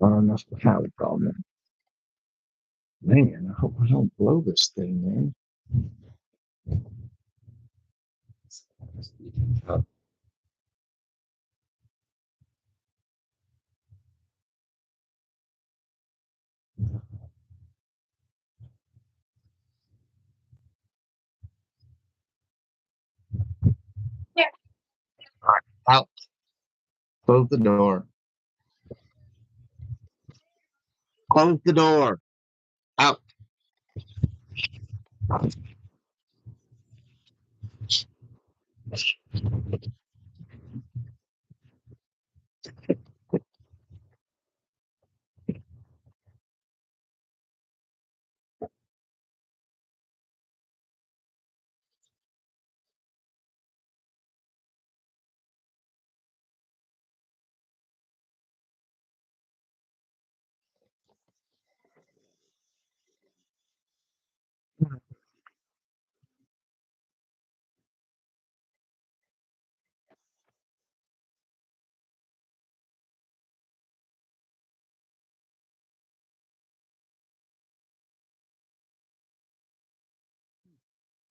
That's the power problem. Man, I hope I don't blow this thing, man. All right, out. Close the door. Close the door. Out.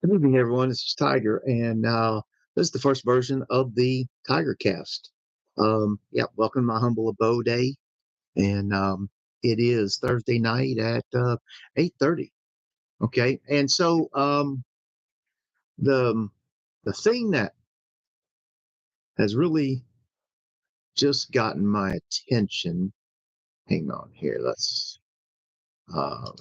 Good evening, everyone. This is Tiger, and this is the first version of the Tiger Cast. Yeah, welcome to my humble abode day, and it is Thursday night at 8:30. Okay, and so the the thing that has really just gotten my attention. Hang on here. Let's. Uh,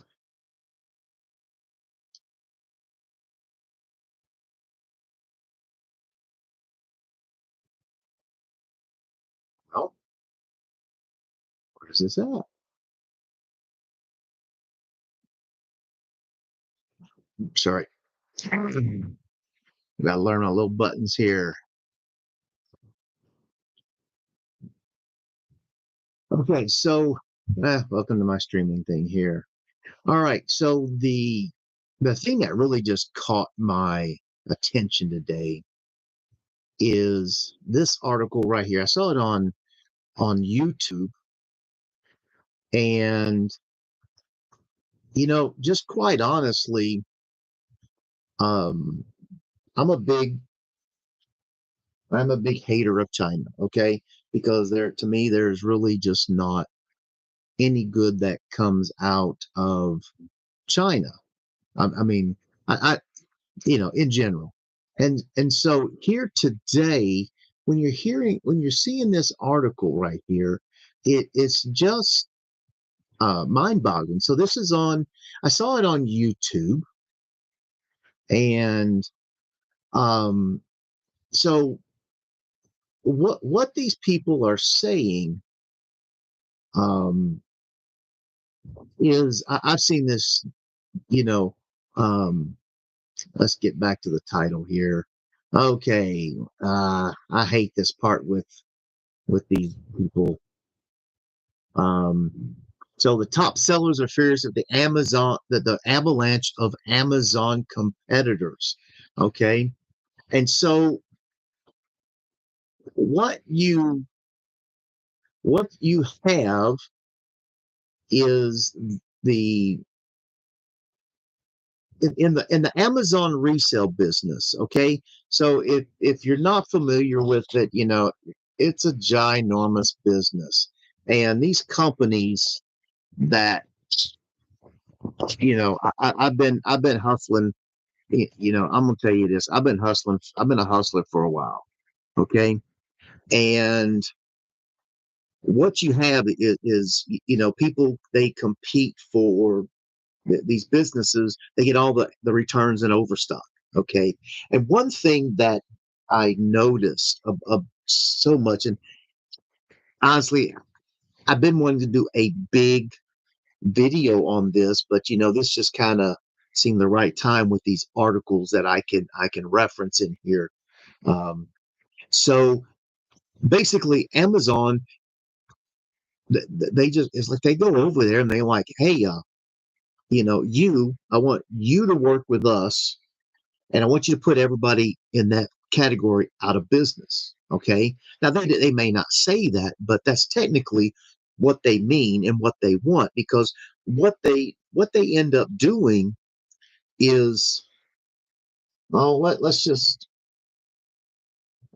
oh, where's this at? Sorry. Got to learn my little buttons here. Okay, so welcome to my streaming thing here. All right, so the thing that really just caught my attention today is this article right here. I saw it on YouTube, and just quite honestly, um, I'm a big I'm a big hater of China. Okay, because there to me there's really just not any good that comes out of China. I mean, I in general. And so here today, when you're seeing this article right here, it's just mind-boggling. So this is on, I saw it on YouTube, and um, so what these people are saying um, is I've seen this, you know, um, let's get back to the title here. Okay, I hate this part with these people. So the top sellers are fears of the avalanche of Amazon competitors. Okay, and so what you what you have is the in the Amazon resale business. Okay, so if you're not familiar with it, it's a ginormous business, and these companies that I've been hustling. I'm gonna tell you this. I've been hustling. I've been a hustler for a while. Okay, and what you have is people, they compete for these businesses. They get all the returns and overstock. Okay, and one thing that I noticed of so much, and honestly, I've been wanting to do a big video on this, but this just kind of seemed the right time with these articles that I can reference in here. Um, so basically, Amazon, they just, it's like they go over there and they like, hey, I want you to work with us, and I want you to put everybody in that category out of business. Okay, now they may not say that, but that's technically what they mean and what they want, because what they end up doing is, oh, let's just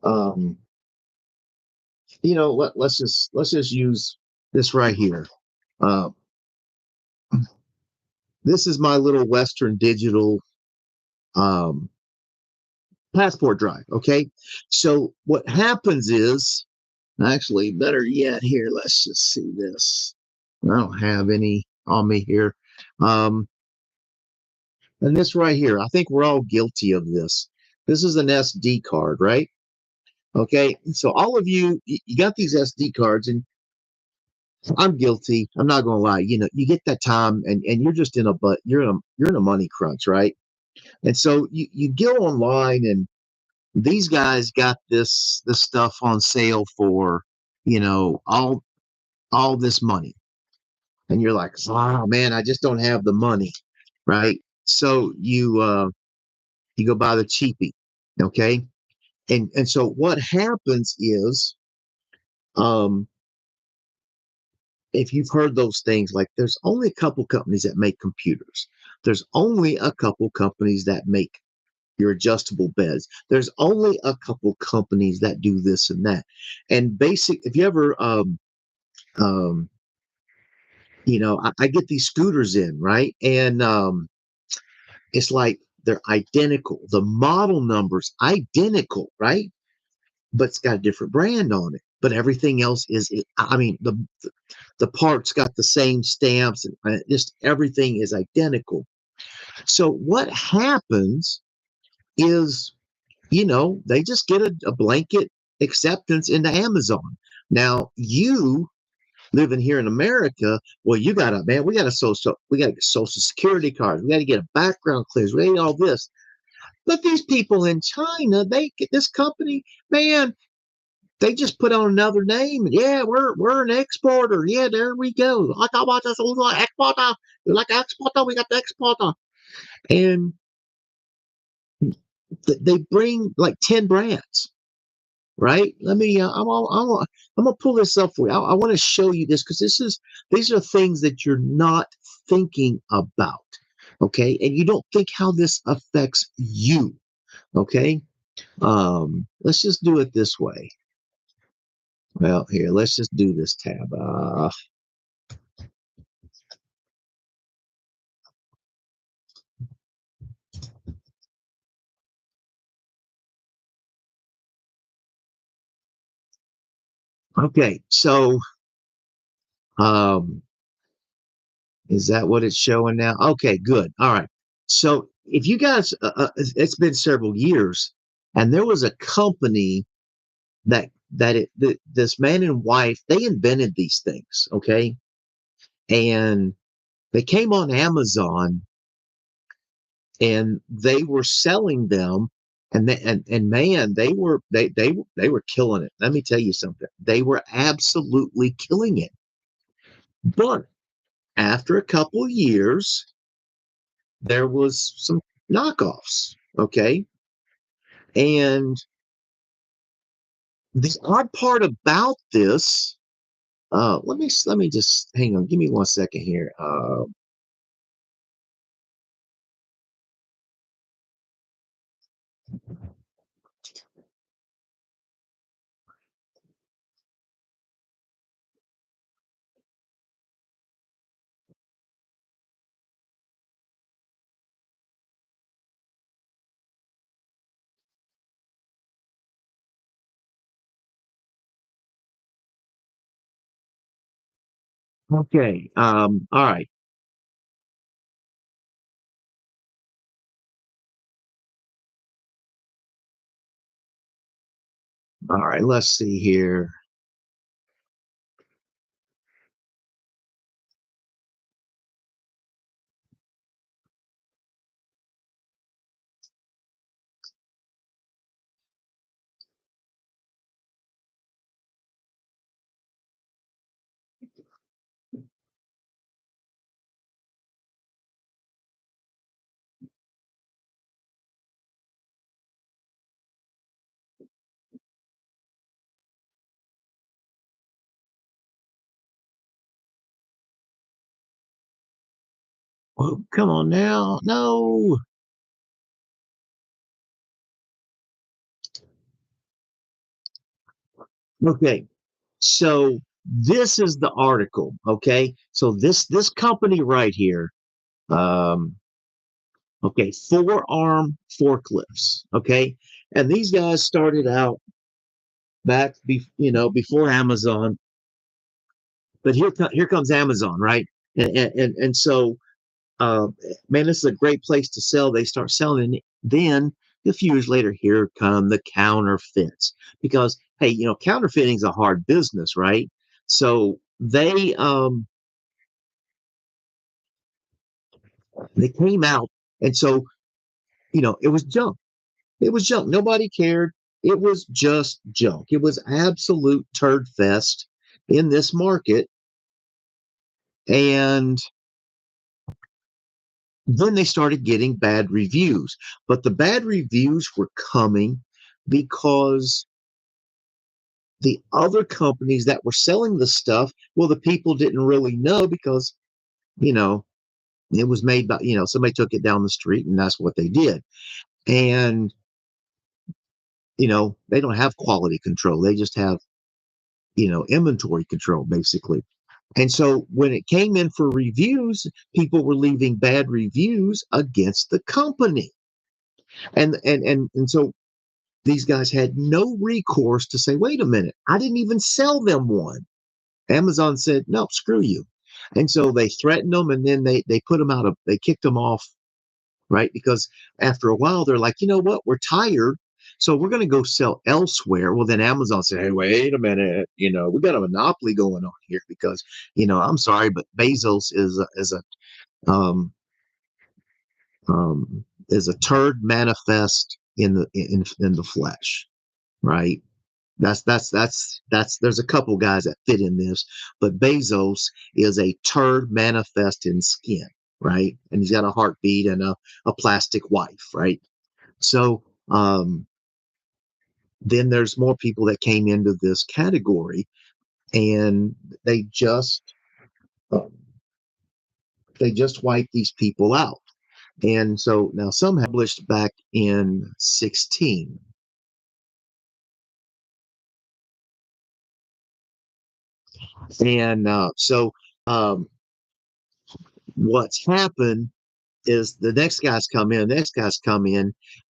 um, let's just use this right here. Uh, this is my little Western Digital um, passport drive. Okay, so what happens is, actually, better yet, here, let's just see this. I don't have any on me here. Um, and this right here, I think we're all guilty of this. This is an SD card, right? Okay, so all of you, you got these SD cards, and I'm guilty. I'm not gonna lie. You get that time, and you're just in a but you're in a money crunch, right? And so you go online, and these guys got this stuff on sale for all this money, and you're like, oh man, I just don't have the money, right? So you go buy the cheapie, okay? And so what happens is, um, if you've heard those things, like there's only a couple companies that make computers. There's only a couple companies that make your adjustable beds. There's only a couple companies that do this and that. And if you ever, um, I get these scooters in, right? And it's like they're identical. The model number's identical, right? But it's got a different brand on it. But everything else I mean, the parts got the same stamps, and just everything is identical. So what happens is, they just get a blanket acceptance into Amazon. Now, you living here in America, well, we got to get social security cards. We got to get a background clearance. We got all this. But these people in China, they get this company, man, they just put on another name. Yeah, we're an exporter. Yeah, there we go. Like about this exporter. You like exporter? We got the exporter. And they bring like 10 brands, right? Let me. I'm gonna pull this up for you. I want to show you this because these are things that you're not thinking about, okay? And you don't think how this affects you, okay? Let's just do it this way. Well, here, let's just do this tab. Okay, so um, is that what it's showing now? Okay, good. All right. So if you guys, it's been several years, and there was a company this man and wife, they invented these things, okay, and they came on Amazon, and they were selling them, and man, they were killing it. Let me tell you something. They were absolutely killing it. But after a couple years, there was some knockoffs, okay? And the odd part about this, let me just hang on. Give me 1 second here. Okay. All right. All right. Let's see here. Oh, come on now. No. Okay. So this is the article. Okay. So this company right here, um, okay, four-arm forklifts. Okay. And these guys started out before Amazon, but here comes Amazon, right? And so uh, man, this is a great place to sell. They start selling. Then a few years later, here come the counterfeits because, hey, counterfeiting is a hard business, right? So they came out, and so it was junk. It was junk. Nobody cared. It was just junk. It was absolute turd fest in this market, and then they started getting bad reviews. But the bad reviews were coming because the other companies that were selling the stuff, well, the people didn't really know because, you know, it was made by, somebody took it down the street and that's what they did. And, they don't have quality control. They just have, inventory control basically. And so when it came in for reviews, people were leaving bad reviews against the company. And so these guys had no recourse to say, wait a minute, I didn't even sell them one. Amazon said, no, screw you. And so they threatened them and then they put them they kicked them off, right? Because after a while, they're like, you know what? We're tired. So we're going to go sell elsewhere. Well, then Amazon said, hey, wait a minute. We got a monopoly going on here because, I'm sorry, but Bezos um, is a turd manifest in the flesh, right? That's there's a couple guys that fit in this, but Bezos is a turd manifest in skin, right? And he's got a heartbeat and a plastic wife, right? So then there's more people that came into this category and they just um, they just wipe these people out. And so now some published back in 16. And um, what's happened is the next guys come in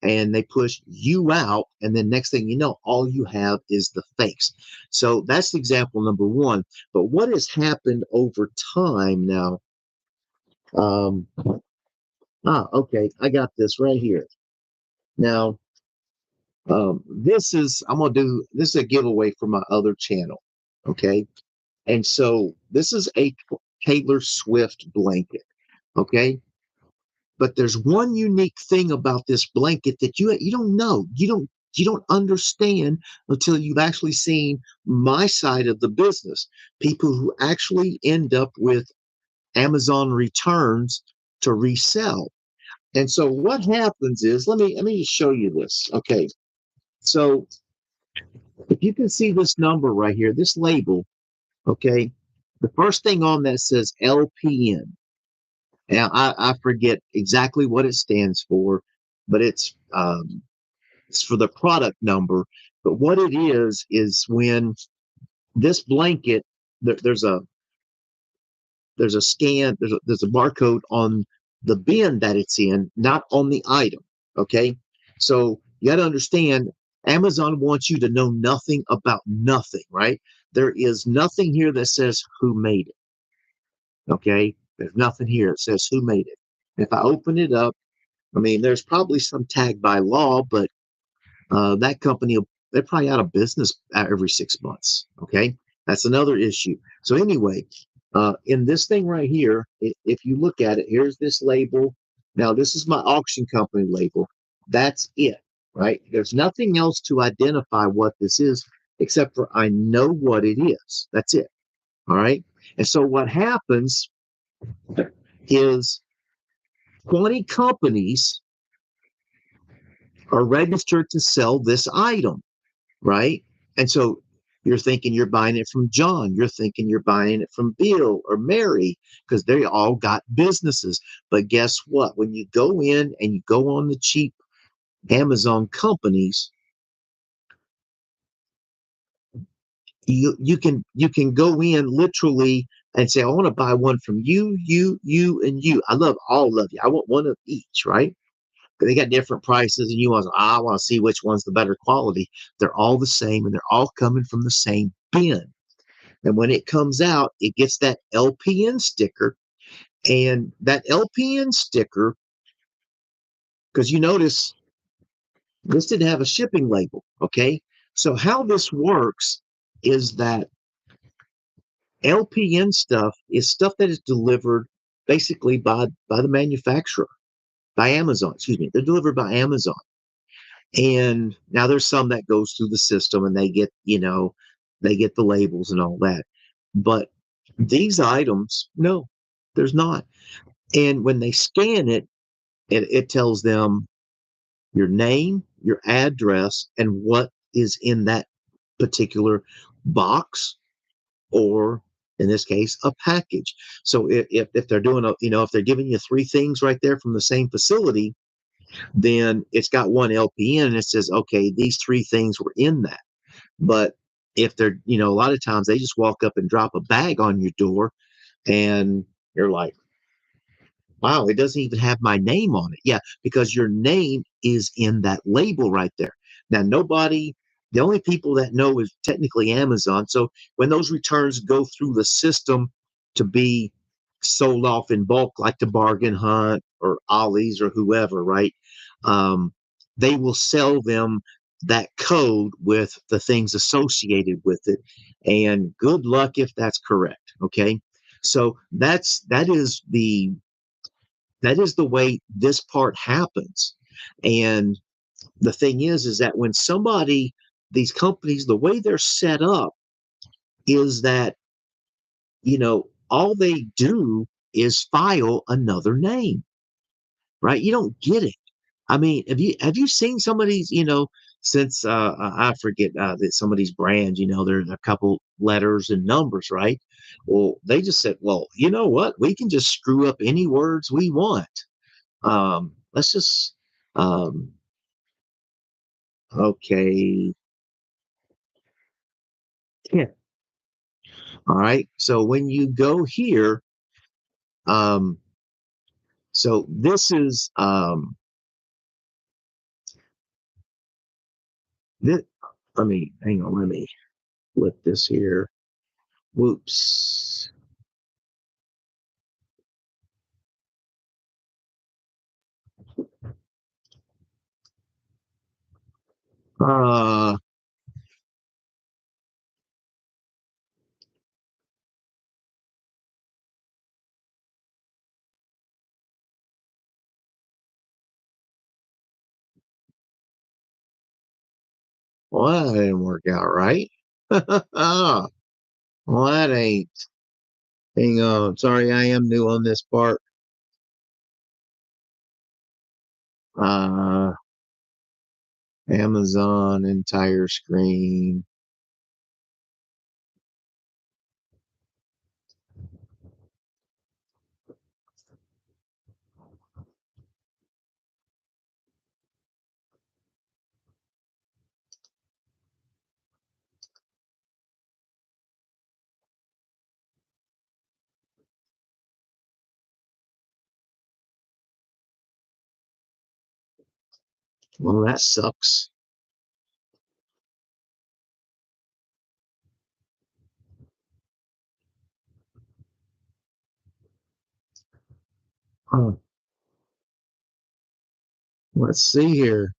and they push you out. And then next thing you know, all you have is the fakes. So that's example number one. But what has happened over time now? Um, okay, I got this right here. Now, this is a giveaway for my other channel. Okay. And so this is a Taylor Swift blanket. Okay. But there's one unique thing about this blanket that you don't know. You don't understand until you've actually seen my side of the business. People who actually end up with Amazon returns to resell. And so what happens is, let me just show you this. Okay. So if you can see this number right here, this label, okay, the first thing on that says LPN. Now I forget exactly what it stands for, but it's for the product number. But what it is when this blanket there's a scan, there's a barcode on the bin that it's in, not on the item. Okay, so you got to understand, Amazon wants you to know nothing about nothing, right? There is nothing here that says who made it. Okay, there's nothing here that says who made it. If I open it up, I mean, there's probably some tag by law, but that company, they're probably out of business every 6 months. Okay, that's another issue. So anyway, in this thing right here, if you look at it, here's this label. Now this is my auction company label. That's it, right? There's nothing else to identify what this is except for I know what it is. That's it. All right. And so what happens is 20 companies are registered to sell this item, right? And so You're thinking you're buying it from John. You're thinking you're buying it from Bill or Mary because they all got businesses. But guess what? When you go in and you go on the cheap Amazon companies, you can go in literally and say, I want to buy one from you, and you. I love all of you. I want one of each, right? They got different prices, and you want, I want to see which one's the better quality. They're all the same, and they're all coming from the same bin. And when it comes out, it gets that LPN sticker, and that LPN sticker, because you notice this didn't have a shipping label, okay? So how this works is that LPN stuff is stuff that is delivered basically by the manufacturer, by Amazon. Excuse me, they're delivered by Amazon. And now there's some that goes through the system and they get the labels and all that. But these items, no, there's not. And when they scan it, it tells them your name, your address, and what is in that particular box, or in this case, a package. So if they're doing if they're giving you three things right there from the same facility, then it's got one LPN and it says, okay, these three things were in that. But if they're, a lot of times they just walk up and drop a bag on your door and you're like, wow, it doesn't even have my name on it. Yeah, because your name is in that label right there. Now, the only people that know is technically Amazon. So when those returns go through the system to be sold off in bulk, like the Bargain Hunt or Ollie's or whoever, right? Um, they will sell them that code with the things associated with it. And good luck if that's correct. Okay. So that is the way this part happens. And the thing is that when these companies, the way they're set up is that, all they do is file another name, right? You don't get it. I mean, have you seen some of these, since I forget that some of these brands, there's a couple letters and numbers, right? Well, they just said, well, you know what? We can just screw up any words we want. Let's just um, okay. Yeah. All right. So when you go here, um, so this is this. Let me hang on. Let me flip this here. Whoops. Uh, well, that didn't work out right. Well, that ain't. Hang on. Sorry, I am new on this part. Uh, Amazon entire screen. Well, that sucks. Huh. Let's see here.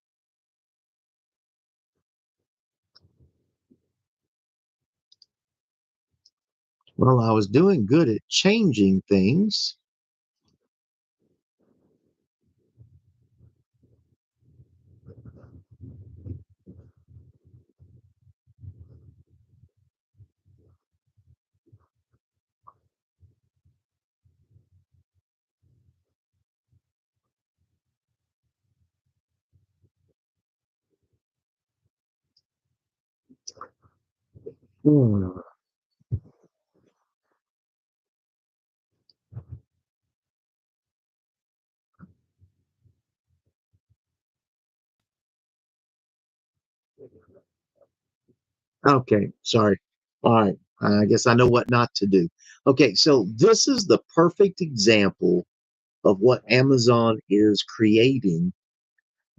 Well, I was doing good at changing things. Hmm. Okay, sorry. All right. I guess I know what not to do. Okay, so this is the perfect example of what Amazon is creating,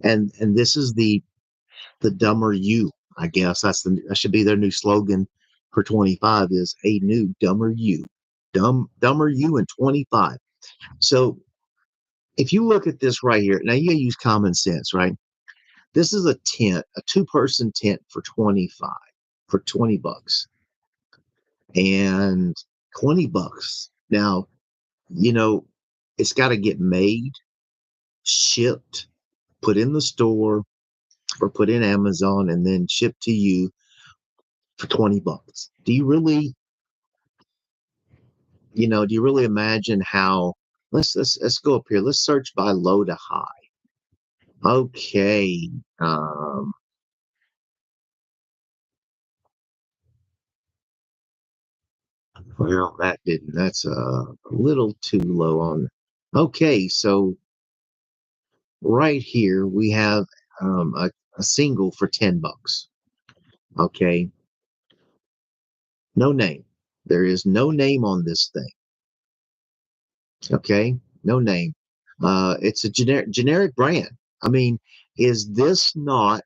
and this is the dumber you. I guess that should be their new slogan for 25 is a new dumber you. Dumber you in 25. So if you look at this right here, now you gotta use common sense, right? This is a tent, a two-person tent for 25, for 20 bucks. And 20 bucks. Now, you know, it's got to get made, shipped, put in the store or put in Amazon and then shipped to you for 20 bucks. Do you really imagine how let's go up here. Let's search by low to high. Okay. Um, well, that's a little too low on. Okay, so right here we have a single for 10 bucks. Okay, no name. There is no name on this thing. Okay, no name. It's a generic brand. I mean, is this not,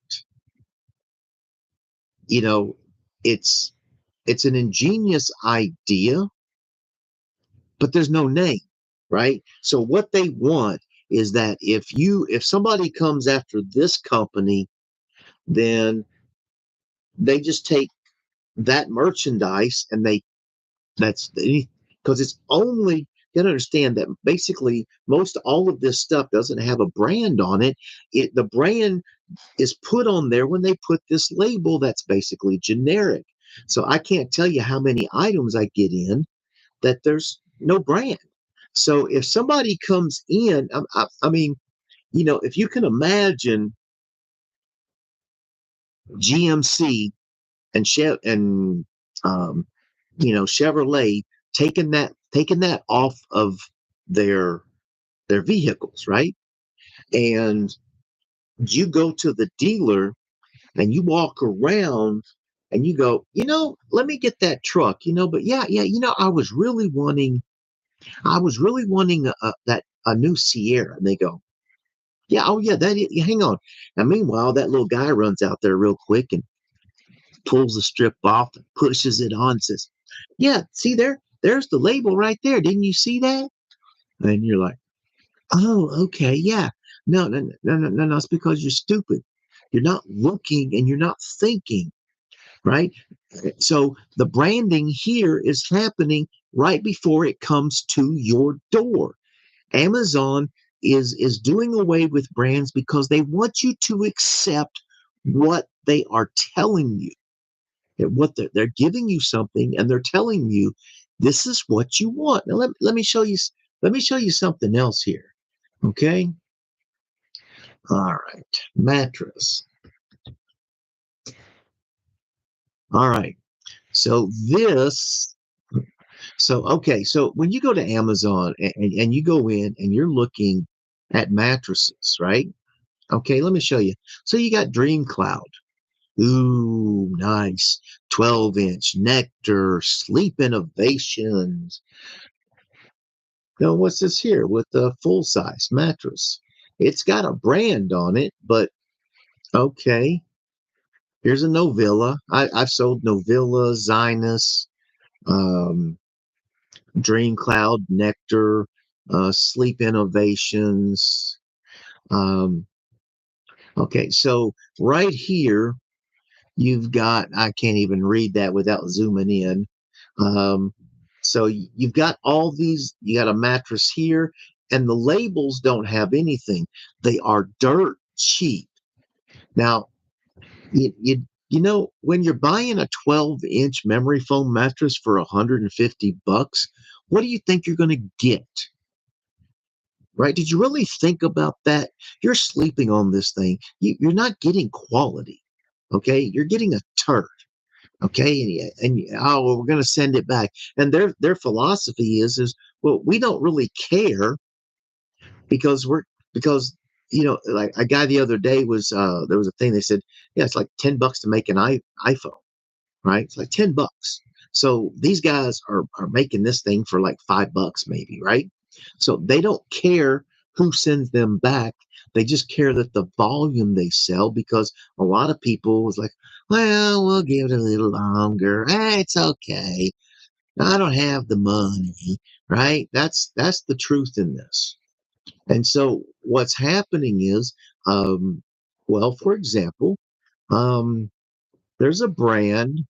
you know, it's it's an ingenious idea, but there's no name, right? So what they want is that if somebody comes after this company, then they just take that merchandise and that's because it's only you gotta understand that basically most all of this stuff doesn't have a brand on it. The brand is put on there when they put this label that's basically generic. So I can't tell you how many items I get in that there's no brand. So if somebody comes in, I mean, if you can imagine GMC and um, Chevrolet taking that off of their their vehicles, right? And you go to the dealer and you walk around and you go, let me get that truck, but yeah, I was really wanting a new Sierra. And they go, yeah, oh yeah, hang on. Now, meanwhile, that little guy runs out there real quick and pulls the strip off and pushes it on, and says, yeah, see there's the label right there. Didn't you see that? And you're like, oh, okay, yeah. No, no, no, no, no, no. It's because you're stupid. You're not looking and you're not thinking, right? So the branding here is happening right before it comes to your door. Amazon is doing away with brands because they want you to accept what they are telling you. What they're giving you something and they're telling you this is what you want. Now let me show you something else here. Okay. All right. Mattress. All right. So this okay, so when you go to Amazon and you go in and you're looking at mattresses, right? Okay, let me show you. So you got Dream Cloud. Ooh, nice. 12-inch Nectar, Sleep Innovations. Now, what's this here with the full size mattress? It's got a brand on it, but okay. Here's a Novilla. I've sold Novilla, Zinus, um, Dream Cloud, Nectar, Sleep Innovations. Um, okay, so right here, you've got, I can't even read that without zooming in. Um, so you've got all these, you got a mattress here, and the labels don't have anything. They are dirt cheap. Now, when you're buying a 12-inch memory foam mattress for 150 bucks, what do you think you're going to get? Right? Did you really think about that? You're sleeping on this thing. You're not getting quality. Okay, you're getting a turd. Okay, oh, well, we're going to send it back, and their philosophy is well, we don't really care because because like a guy the other day was there was a thing they said, yeah, it's like $10 to make an iPhone, right? It's like $10. So these guys are making this thing for like $5 maybe, right? So they don't care who sends them back. They just care that the volume they sell, because a lot of people was like, well, we'll give it a little longer. It's okay. I don't have the money, right? That's the truth in this. And so what's happening is, um, well, for example, um, there's a brand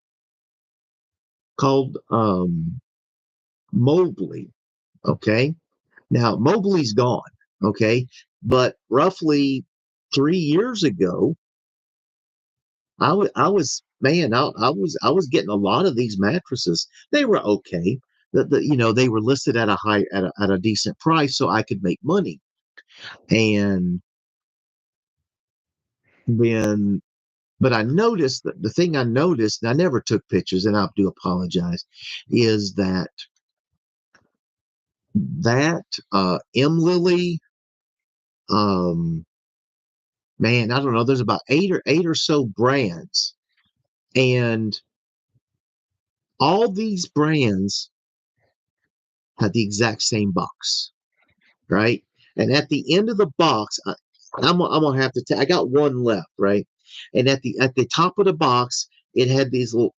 called Mobley. Okay. Now, Mobley's gone. Okay. But roughly 3 years ago, I was getting a lot of these mattresses. They were okay. They were listed at a at a decent price, so I could make money. And then but I noticed that the thing I noticed, and I never took pictures, and I do apologize, is that M Lily, um, man, I don't know. There's about eight or so brands, and all these brands have the exact same box, right? And at the end of the box, I'm gonna have to. I got one left, right? And at the top of the box, it had these little,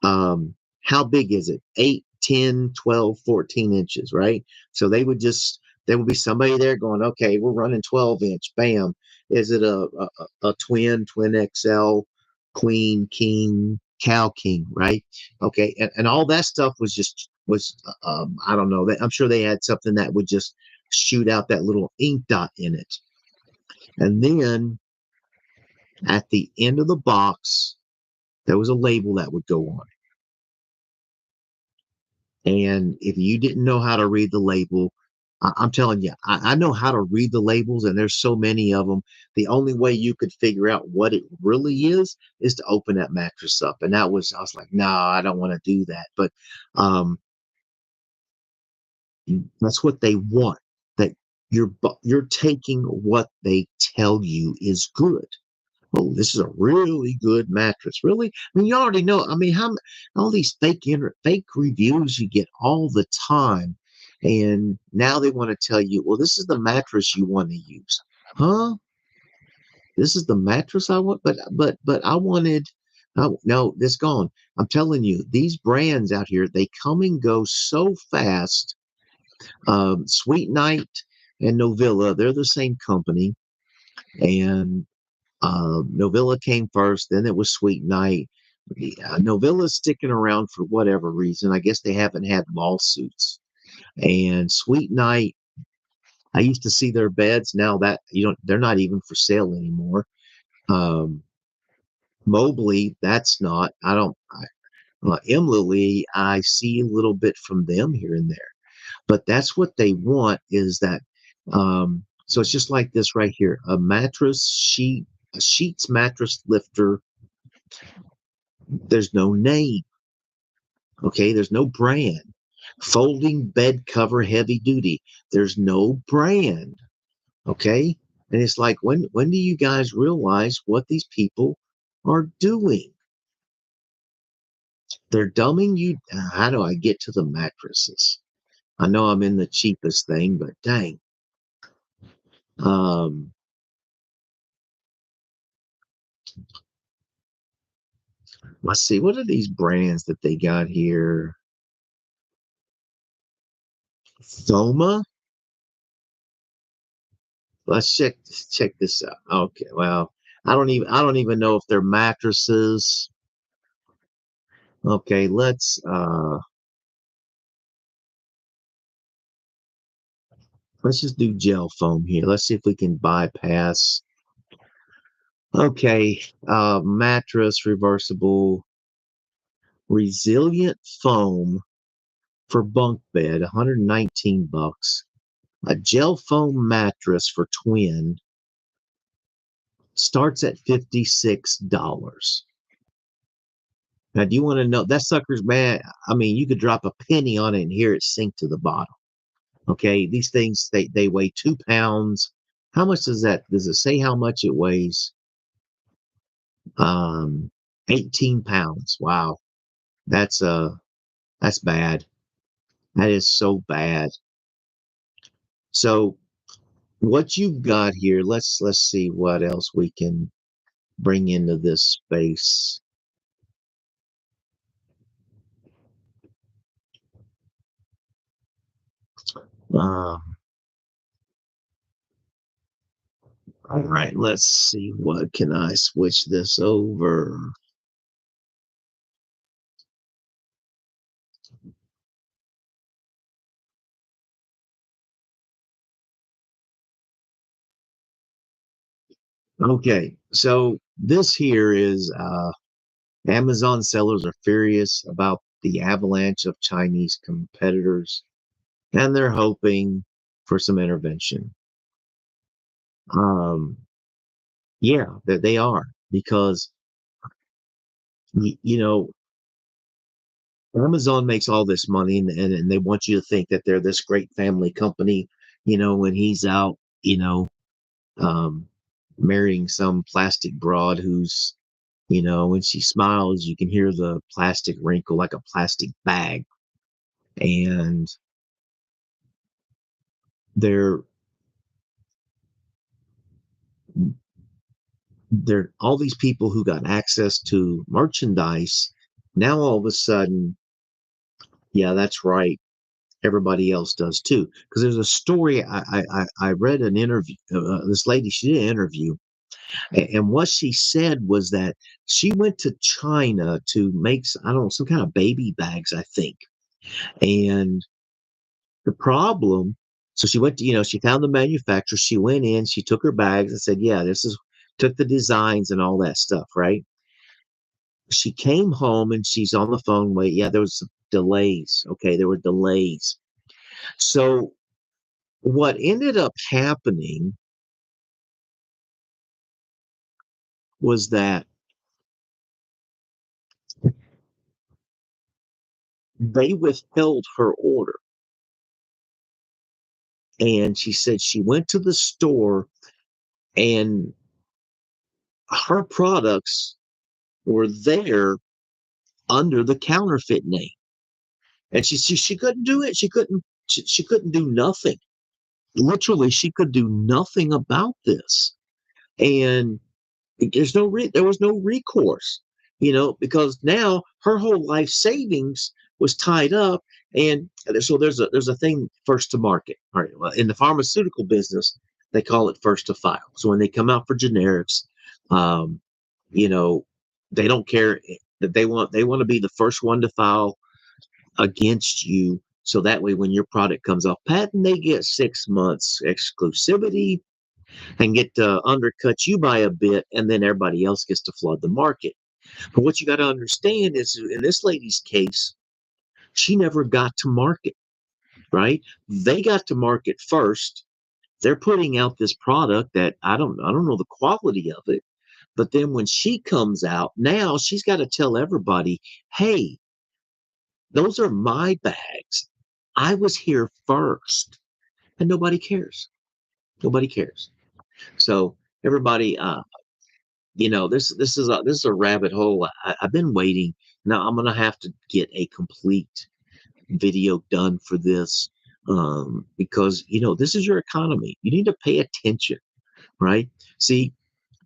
how big is it? 8, 10, 12, 14 inches, right? So there would be somebody there going, okay, we're running 12-inch. Bam. Is it a twin XL, queen, king, cow king, right? Okay, and all that stuff was I don't know. I'm sure they had something that would just shoot out that little ink dot in it. And then at the end of the box, there was a label that would go on. And if you didn't know how to read the label, I'm telling you, I know how to read the labels, and there's so many of them. The only way you could figure out what it really is to open that mattress up. And I was like, no, I don't want to do that. But um, that's what they want. That you're taking what they tell you is good. Oh, this is a really good mattress. Really? I mean, you already know. I mean, all these fake reviews you get all the time, and now they want to tell you, well, this is the mattress you want to use, huh? This is the mattress I want, but I wanted. Oh, no, it's gone. I'm telling you, these brands out here, they come and go so fast. Sweet Night and Novilla, they're the same company, and Novilla came first, then it was Sweet Night. Novilla's sticking around for whatever reason. I guess they haven't had lawsuits. And Sweet Night, I used to see their beds. Now that they're not even for sale anymore. Um, Mobley, that's not. I don't. Emily, I see a little bit from them here and there, but that's what they want is that. So it's just like this right here: a sheets mattress lifter. There's no name. Okay, there's no brand. Folding bed cover heavy duty. There's no brand. Okay. And it's like, when do you guys realize what these people are doing? They're dumbing you. How do I get to the mattresses? I know I'm in the cheapest thing, but dang. Um, let's see. What are these brands that they got here? Thoma. Let's check this out. Okay, well, I don't even know if they're mattresses. Okay, let's just do gel foam here. Let's see if we can bypass. Okay, mattress reversible resilient foam for bunk bed, $119. A gel foam mattress for twin starts at $56. Now, do you want to know that sucker's man? I mean, you could drop a penny on it and hear it sink to the bottom. Okay, these things they weigh 2 pounds. How much does that? Does it say how much it weighs? 18 pounds. Wow, that's that's bad. That is so bad. So what you've got here, let's see what else we can bring into this space. Um, all right, let's see what can I switch this over. Okay, so this here is Amazon sellers are furious about the avalanche of Chinese competitors, and they're hoping for some intervention. Um, yeah, they are because you know Amazon makes all this money, and they want you to think that they're this great family company. When he's out, um, marrying some plastic broad who's, when she smiles, you can hear the plastic wrinkle like a plastic bag. And they're they're all these people who got access to merchandise. Now all of a sudden, yeah, that's right. Everybody else does too. Because there's a story I read an interview. This lady, she did an interview, and what she said was that she went to China to make I don't know, some kind of baby bags, I think. And the problem, so she went to, she found the manufacturer. She went in, she took her bags and said, "Yeah, this is." Took the designs and all that stuff, right? She came home and she's on the phone. Wait, yeah, there was some delays. Okay, there were delays. So what ended up happening was that they withheld her order. And she said she went to the store and her products were there under the counterfeit name. And she couldn't do it. She couldn't do nothing. Literally, she could do nothing about this. And there was no recourse, because now her whole life savings was tied up. And so there's a thing, first to market. All right, well, in the pharmaceutical business they call it first to file. So when they come out for generics, um, you know they don't care that they want to be the first one to file against you, so that way when your product comes off patent they get 6 months exclusivity and get to undercut you by a bit, and then everybody else gets to flood the market. But what you got to understand is, in this lady's case, she never got to market, right? They got to market first. They're putting out this product that I don't know the quality of it. But then when she comes out, now she's got to tell everybody, hey, those are my bags. I was here first. And nobody cares. Nobody cares. So everybody, this is a rabbit hole. I've been waiting. Now I'm gonna have to get a complete video done for this, because this is your economy. You need to pay attention, right? See,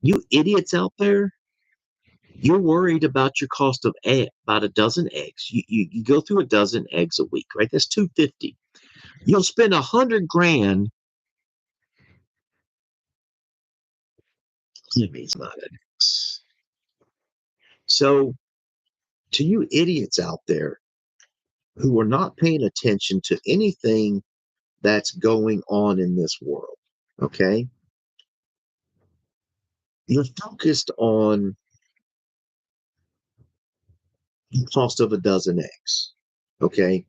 you idiots out there, you're worried about your cost of egg, about a dozen eggs. You go through a dozen eggs a week, right? That's 250. You'll spend 100 grand. It's not it. So to you idiots out there who are not paying attention to anything that's going on in this world, okay? You're focused on the cost of a dozen eggs, okay?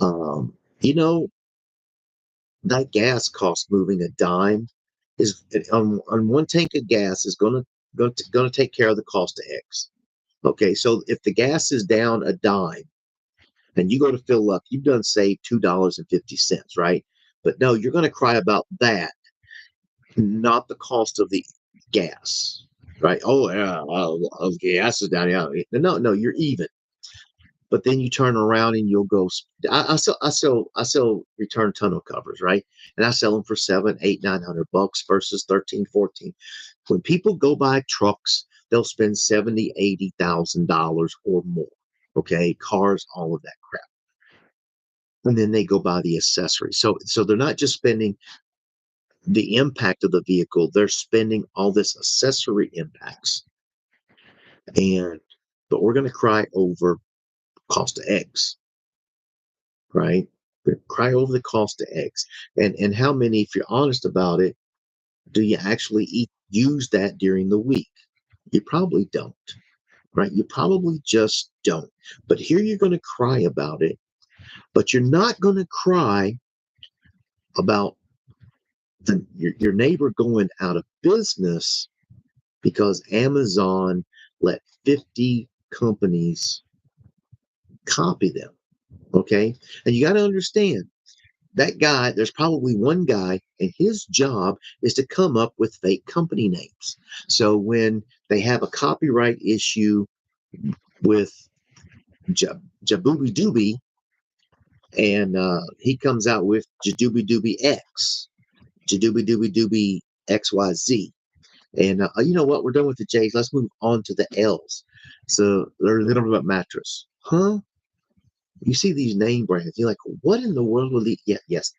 Um, you know, that gas cost moving a dime is on one tank of gas is gonna take care of the cost of eggs. Okay, so if the gas is down a dime and you go to fill up, you've done saved $2.50, right? But no, you're going to cry about that, not the cost of the gas, right? Oh yeah, gas is down. Yeah, no, no, you're even. But then you turn around and you'll go. I sell return tonneau covers, right? And I sell them for 7, 8, $900 versus 13, 14. When people go buy trucks, they'll spend 70, $80,000 or more. Okay, cars, all of that crap, and then they go buy the accessories. So they're not just spending the impact of the vehicle; they're spending all this accessory impacts. And but we're going to cry over cost of eggs, right? Cry over the cost of eggs, and how many, if you're honest about it, do you actually use that during the week? You probably don't, right? You probably just don't. But here you're going to cry about it, but you're not going to cry about your neighbor going out of business because Amazon let 50 companies copy them. Okay. And you got to understand that guy, there's probably one guy, and his job is to come up with fake company names. So when they have a copyright issue with Jabooby Dooby, and he comes out with Jadooby Dooby X, Jadooby Dooby Dooby XYZ. And you know what? We're done with the J's. Let's move on to the L's. So they're a little bit mattress. Huh? You see these name brands, you're like, what in the world will they? Yeah, yes,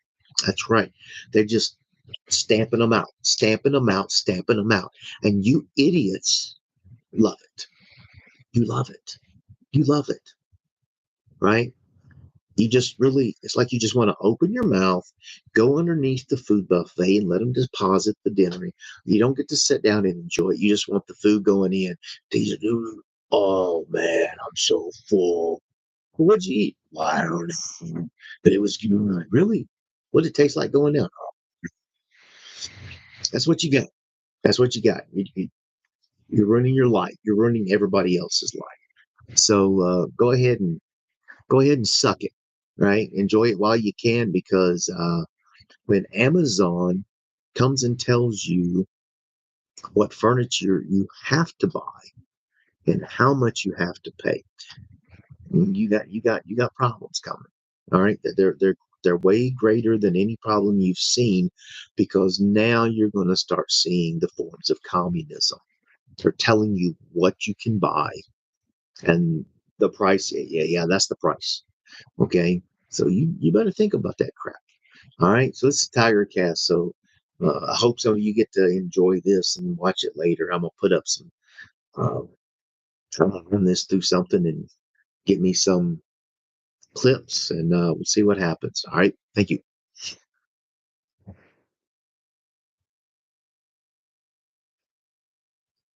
that's right. They're just stamping them out, stamping them out, stamping them out. And you idiots love it. You love it. You love it, right? You just really, it's like you just want to open your mouth, go underneath the food buffet and let them deposit the dinner. You don't get to sit down and enjoy it. You just want the food going in. These are, oh man, I'm so full. Well, what'd you eat? Well, I don't know. But it was good. Really? What did it taste like going down? That's what you got. That's what you got. You're ruining your life. You're ruining everybody else's life. So go ahead and suck it, right? Enjoy it while you can, because when Amazon comes and tells you what furniture you have to buy and how much you have to pay, you got problems coming. All right, they're way greater than any problem you've seen, because now you're going to start seeing the forms of communism. They're telling you what you can buy and the price. Yeah, that's the price. Okay, so you better think about that crap. All right, so this is Tiger Cast. So I hope so you get to enjoy this and watch it later. I'm gonna put up some. Uh, I'm gonna run this through something and get me some clips, and we'll see what happens. All right, thank you.